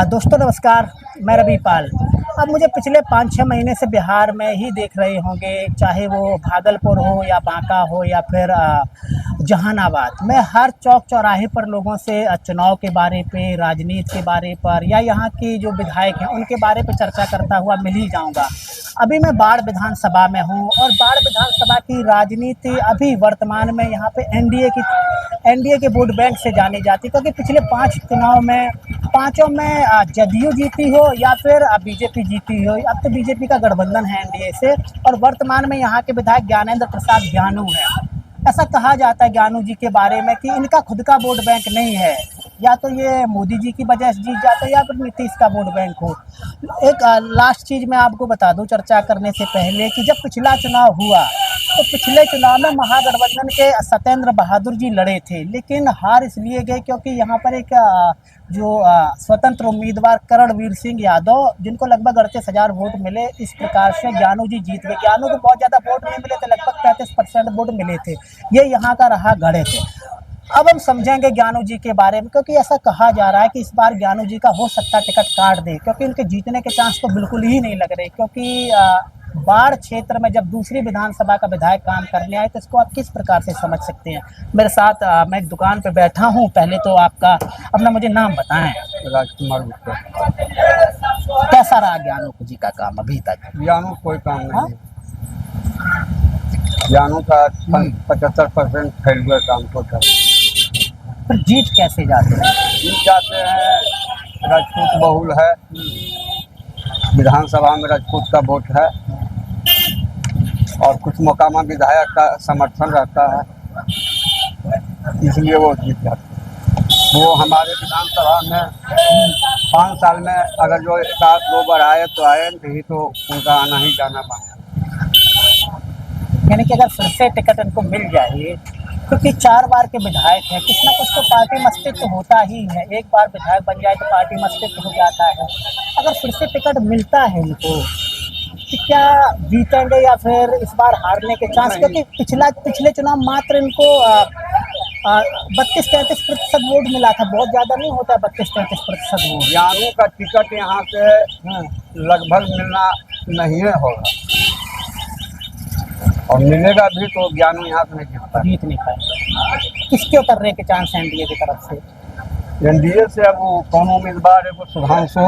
दोस्तों नमस्कार, मैं रवि पाल। अब मुझे पिछले 5-6 महीने से बिहार में ही देख रहे होंगे, चाहे वो भागलपुर हो या बांका हो या फिर जहानाबाद। मैं हर चौक चौराहे पर लोगों से चुनाव के बारे पे, राजनीति के बारे पर या यहाँ की जो विधायक हैं उनके बारे पे चर्चा करता हुआ मिल ही जाऊँगा। अभी मैं बाढ़ विधानसभा में हूँ और बाढ़ विधानसभा की राजनीति अभी वर्तमान में यहाँ पे एनडीए के वोट बैंक से जानी जाती है, क्योंकि पिछले 5 चुनाव में पाँचों में जदयू जीती हो या फिर बीजेपी जीती हो। अब तो बीजेपी का गठबंधन है एनडीए से, और वर्तमान में यहाँ के विधायक ज्ञानेंद्र प्रसाद ज्ञानू है। ऐसा कहा जाता है ज्ञानू जी के बारे में कि इनका खुद का वोट बैंक नहीं है, या तो ये मोदी जी की वजह से जीत जाते हैं या फिर नीतीश का वोट बैंक हो। एक लास्ट चीज़ मैं आपको बता दूं चर्चा करने से पहले कि जब पिछला चुनाव हुआ तो पिछले चुनाव में महागठबंधन के सत्येंद्र बहादुर जी लड़े थे, लेकिन हार इसलिए गए क्योंकि यहाँ पर एक जो स्वतंत्र उम्मीदवार करणवीर सिंह यादव, जिनको लगभग 38,000 वोट मिले, इस प्रकार से ज्ञानू जी जीत गए। ज्ञानू को बहुत ज़्यादा वोट नहीं मिले थे, लगभग 35% वोट मिले थे। ये यहाँ का रहा गढ़े थे। अब हम समझेंगे ज्ञानू जी के बारे में, क्योंकि ऐसा कहा जा रहा है कि इस बार ज्ञानू जी का हो सकता है टिकट काट दे, क्योंकि उनके जीतने के चांस तो बिल्कुल ही नहीं लग रहे। क्योंकि बाढ़ क्षेत्र में जब दूसरी विधानसभा का विधायक काम करने आए तो इसको आप किस प्रकार से समझ सकते हैं। मेरे साथ मैं एक दुकान पे बैठा हूँ। पहले तो आपका अपना मुझे नाम बताएं। राजकुमार गुप्ता। कैसा रहा ज्ञानू जी का काम अभी तक? ज्ञानू कोई काम नहीं। ज्ञानू का 75% फैल गया काम तो था। फिर जीत कैसे जाते हैं? जीत जाते हैं, राजपूत बहुल है, विधानसभा में राजपूत का वोट है और कुछ मोकामा विधायक का समर्थन रहता है, इसलिए वो जीत जाते हैं। वो हमारे विधानसभा में 5 साल में अगर जो 1-2 बार आए तो आए, नहीं तो उनका आना ही जाना बना। यानी कि अगर फिर से टिकट इनको मिल जाए, क्योंकि 4 बार के विधायक हैं, कुछ ना कुछ तो पार्टी मस्तिष्क होता ही है। एक बार विधायक बन जाए तो पार्टी मस्तिष्क हो जाता है। अगर फिर से टिकट मिलता है इनको तो क्या जीतेंगे या फिर इस बार हारने के चांस? क्योंकि पिछले चुनाव मात्र इनको 32-33% वोट मिला था। बहुत ज़्यादा नहीं होता 32-33% वोट। ज्ञानू का टिकट यहाँ से लगभग मिलना नहीं होगा, और मिलेगा भी तो ज्ञानू यहाँ से नहीं जीत नहीं पाए। किसके उतरने के चांस हैं एनडीए की तरफ से? एनडीए से अब वो कौन उम्मीदवार है, वो सुधांशु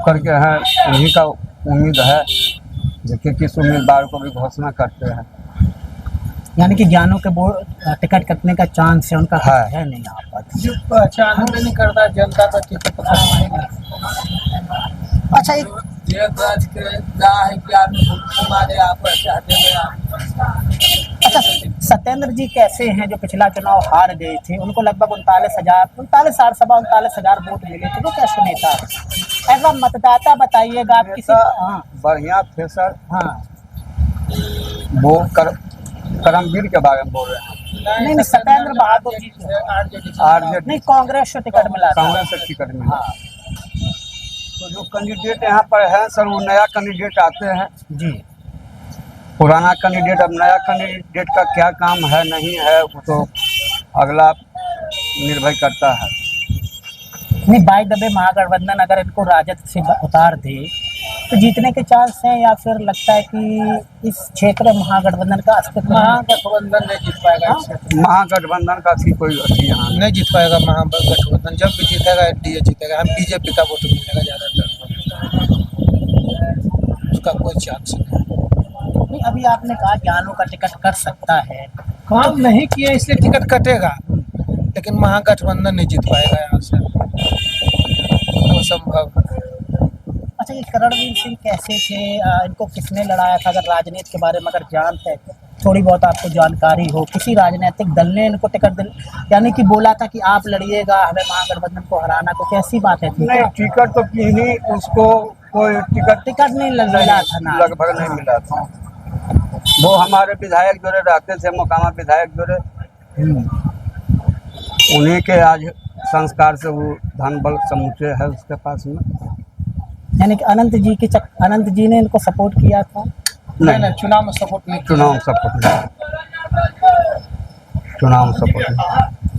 करके हैं, उन्हीं का उम्मीद है। देखिए किस उम्मीदवार को भी घोषणा करते हैं। यानी कि ज्ञानू के टिकट कटने का चांस है, उनका है नहीं यहाँ पर। जो पहचान नहीं करता जनता का टिकट पसंद। अच्छा, एक अच्छा सत्येंद्र जी कैसे हैं जो पिछला चुनाव हार गए थे? उनको लगभग 39,000 वोट मिले थे। वो कैसे नेता? ऐसा मतदाता बताइएगा आप किसी। हाँ, बढ़िया थे सर। हाँ, वो करमवीर के बारे में बोल रहे हैं। नहीं सत्येंद्र बहादुर जी आरजेडी नहीं, कांग्रेस से टिकट मिला था। कांग्रेस से टिकट मिला। हाँ तो जो कैंडिडेट यहाँ पर है सर, वो नया कैंडिडेट आते हैं जी। पुराना कैंडिडेट, अब नया कैंडिडेट का क्या काम है नहीं है वो तो अगला निर्भर करता है। नहीं, बाय द वे महागठबंधन अगर इनको राजद से उतार दे तो जीतने के चांस हैं, या फिर लगता है कि इस क्षेत्र में महागठबंधन का अस्तित्व? महागठबंधन नहीं जीत पाएगा। महागठबंधन का कोई यहाँ नहीं जीत पाएगा महागठबंधन। जब भी जीतेगा एनडीए जीतेगा। हम बीजेपी का वोट मिलेगा ज़्यादातर, उसका कोई चांस नहीं। अभी आपने कहा ज्ञानू का टिकट कट सकता है, काम नहीं किया इसलिए टिकट कटेगा, लेकिन महागठबंधन नहीं जीत पाएगा यहाँ से, वो संभव। अच्छा, ये करणवीर सिंह कैसे थे? इनको किसने लड़ाया था? अगर राजनीति के बारे में अगर जानते हैं, थोड़ी बहुत आपको जानकारी हो, किसी राजनीतिक दल ने इनको टिकट यानी कि बोला था कि आप लड़िएगा, हमें महागठबंधन को हराना, कुछ ऐसी बातें थी? नहीं, टिकट तो नहीं, उसको कोई टिकट नहीं मिला था ना, लगभग नहीं मिला था। वो हमारे विधायक जो रहते थे, मोकामा विधायक जो उन्हीं के आज संस्कार से वो धन बल समूचे है उसके पास में। यानी कि अनंत जी ने इनको सपोर्ट किया था? नहीं, चुनाव में सपोर्ट नहीं। चुनाव सपोर्ट नहीं।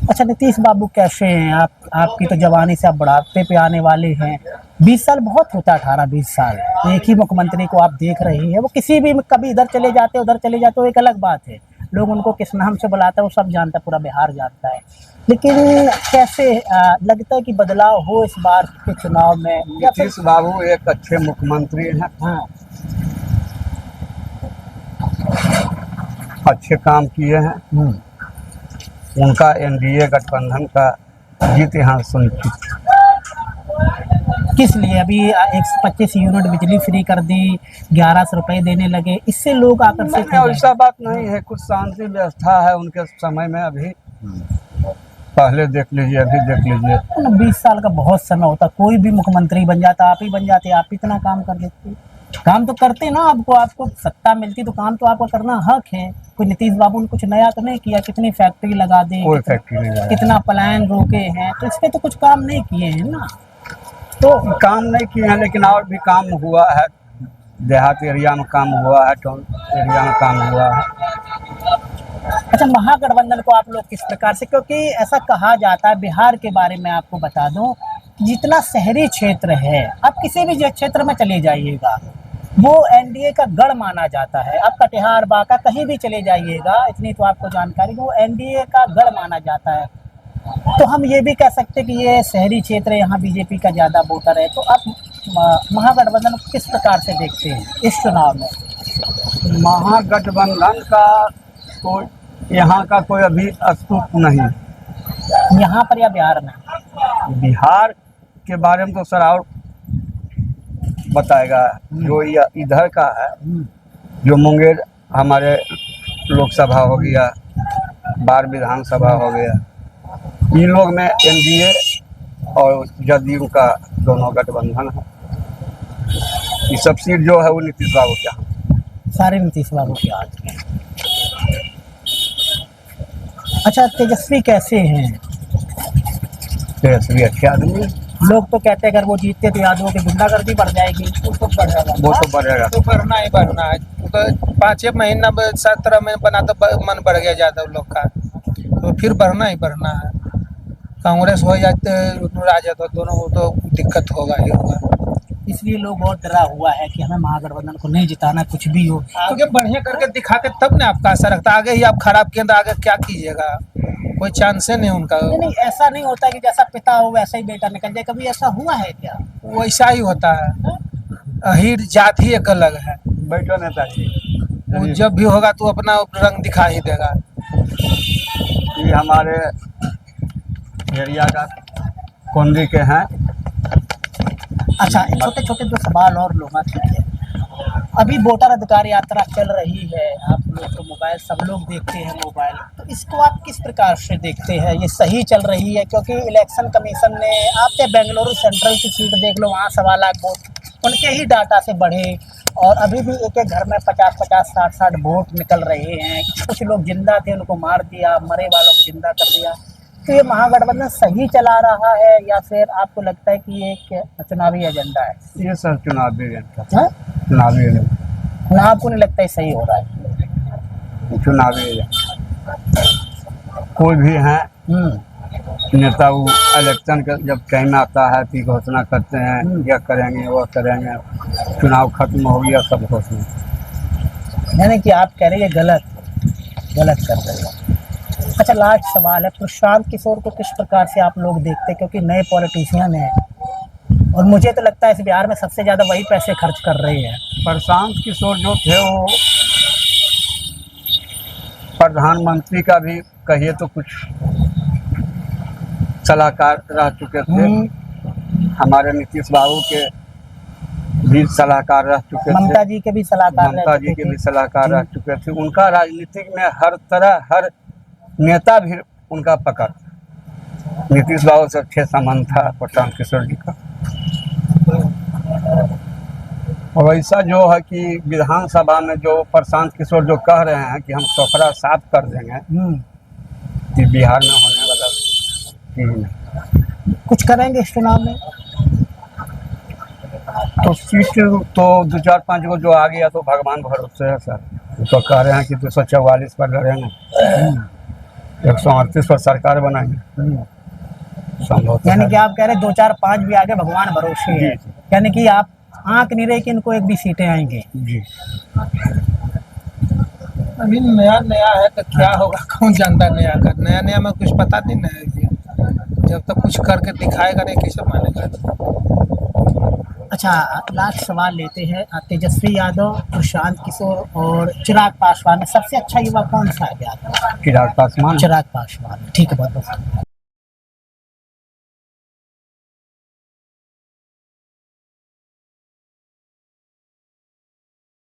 अच्छा, नीतीश बाबू कैसे हैं? आपकी तो जवानी से आप बुढ़ापे पे आने वाले हैं, 20 साल बहुत होता है, 18-20 साल एक ही मुख्यमंत्री को आप देख रहे हैं। वो किसी भी कभी इधर चले जाते उधर चले जाते, वो एक अलग बात है। लोग उनको किस नाम से बुलाता है वो सब जानता है, पूरा बिहार जानता है। लेकिन कैसे लगता है कि बदलाव हो इस बार के चुनाव में, या फिर नीतीश बाबू एक अच्छे मुख्यमंत्री हैं, हाँ अच्छे काम किए हैं। उनका एनडीए गठबंधन का जीत यहाँ सुनिश्चित है। किस लिए अभी 125 यूनिट बिजली फ्री कर दी, 1100 रुपए देने लगे, इससे लोग आकर्षित नहीं, ऐसा बात नहीं है। कुछ शांति व्यवस्था है उनके समय में। अभी पहले देख लीजिए, अभी देख लीजिए। 20 साल का बहुत समय होता, कोई भी मुख्यमंत्री बन जाता, आप ही बन जाते, आप इतना काम कर देते। काम तो करते ना, आपको सत्ता मिलती तो काम तो आपका करना हक है। कोई नीतीश बाबू ने कुछ नया तो नहीं किया, कितनी फैक्ट्री लगा दी, कोई फैक्ट्री नहीं लगा, कितना पलायन रोके हैं, तो इस पे तो कुछ काम नहीं किए हैं ना। तो काम नहीं किए हैं, लेकिन और भी काम हुआ है। देहात एरिया में काम हुआ है, टाउन एरिया में काम हुआ है। अच्छा, महागठबंधन को आप लोग किस प्रकार से, क्योंकि ऐसा कहा जाता है बिहार के बारे में आपको बता दूं, जितना शहरी क्षेत्र है, आप किसी भी क्षेत्र में चले जाइएगा, वो एनडीए का गढ़ माना जाता है। आप कटिहार बांका कहीं भी चले जाइएगा, इतनी तो आपको जानकारी, वो एनडीए का गढ़ माना जाता है। तो हम ये भी कह सकते हैं कि ये शहरी क्षेत्र है, यहाँ बीजेपी का ज़्यादा वोटर है। तो आप महागठबंधन को किस प्रकार से देखते हैं इस चुनाव में? महागठबंधन का तो यहाँ का कोई अभी अस्तित्व नहीं, यहाँ पर या बिहार में? बिहार के बारे में तो सर और बताएगा। जो इधर का है, जो मुंगेर हमारे लोकसभा हो गया, बार विधानसभा हो गया, इन लोग में एनडीए और जदयू का दोनों गठबंधन है। ये सब सीट जो है वो नीतीश बाबू के यहाँ, सारे नीतीश बाबू के हाथ में। अच्छा, तेजस्वी कैसे हैं? तेजस्वी अच्छे आदमी। लोग तो कहते हैं अगर वो जीतते तो यादवों की गुंडागर्दी बढ़ जाएगी। वो तो बढ़ेगा, वो तो बढ़ेगा, तो बढ़ना ही बढ़ना है। तो 5-6 महीना 17 में बना तो मन बढ़ गया यादव लोग का, तो फिर बढ़ना ही बढ़ना है। कांग्रेस हो जाते राजद हो, दोनों को तो दिक्कत होगा ही होगा। इसलिए लोग बहुत डरा हुआ है कि हमें महागठबंधन को नहीं जिताना, कुछ भी हो। आगे बढ़िया करके दिखाते तब ना आपका असर रखता। आगे ही आप खराब किए तो आगे क्या कीजिएगा, कोई चांस नहीं उनका। नहीं, ऐसा नहीं होता कि जैसा पिता हो वैसा ही बेटा निकल जाए, कभी ऐसा हुआ है क्या? वैसा ही होता है। अहीर जात ही एक अलग है। बैठो नेताजी। वो जब भी होगा तो अपना रंग दिखा ही देगा। ये हमारे एरिया का कोंडी के हैं। अच्छा, छोटे छोटे दो सवाल और लूँगा, ठीक है। अभी वोटर अधिकार यात्रा चल रही है, आप लोग तो मोबाइल, सब लोग देखते हैं मोबाइल, तो इसको आप किस प्रकार से देखते हैं? ये सही चल रही है? क्योंकि इलेक्शन कमीशन ने, आप चाहे बेंगलुरु सेंट्रल की सीट देख लो, वहाँ 1.25 लाख वोट उनके ही डाटा से बढ़े, और अभी भी एक एक घर में 50-50, 60-60 वोट निकल रहे हैं। कुछ लोग जिंदा थे, उनको मार दिया, मरे वालों को जिंदा कर दिया। तो ये महागठबंधन सही चला रहा है, या फिर आपको लगता है कि ये एक चुनावी एजेंडा है? ये सर चुनावी एजेंडा, हाँ? चुनावी एजेंडा। ना आपको नहीं लगता है सही हो रहा है? चुनावी एजेंडा। कोई भी हैं नेता, वो इलेक्शन का जब टाइम आता है तो घोषणा करते हैं, यह करेंगे वो करेंगे, चुनाव खत्म हो गया सब घोषणा। यानी कि आप कह रहे हैं गलत कर रहे हैं। अच्छा, लास्ट सवाल है, प्रशांत किशोर को किस प्रकार से आप लोग देखते हैं? क्योंकि नए पॉलिटिशियन हैं, और मुझे तो लगता है इस बिहार में सबसे ज़्यादा वही पैसे खर्च कर रहे हैं। प्रशांत किशोर जो थे वो प्रधानमंत्री का भी कहिए तो कुछ सलाहकार रह चुके थे। हमारे नीतीश बाबू के भी सलाहकार रह चुके थे, ममता जी के भी सलाहकार ममता जी के भी सलाहकार रह चुके थे। उनका राजनीतिक में हर तरह, हर नेता भी उनका पकड़। नीतीश बाबू से अच्छे संबंध था प्रशांत किशोर जी का। और ऐसा जो है कि विधानसभा में जो प्रशांत किशोर जो कह रहे हैं कि हम सफरा साफ कर देंगे, कि बिहार में होने वाला कुछ करेंगे इस चुनाव में? तो सीट तो 2-4-5 को जो आ गया तो भगवान भरोसे है सर। तो कह रहे हैं कि 244 पर लड़ेंगे, 138 पर सरकार बनाएंगे। संभव यानी कि आप कह रहे 2-4-5 भी आगे भगवान भरोसे है। यानी कि आप आंक नहीं रहे कि इनको एक भी सीटें आएंगी। जी। अभी नया नया है तो क्या होगा कौन जानता है, नया का नया नया में कुछ पता नहीं ना है जी। जब तक कुछ करके दिखाएगा नहीं कैसे मानेगा। अच्छा, लास्ट सवाल लेते हैं। तेजस्वी यादव, प्रशांत किशोर और चिराग पासवान में सबसे अच्छा युवा कौन सा है बिहार में? चिराग पासवान। चिराग पासवान, ठीक है, बहुत बहुत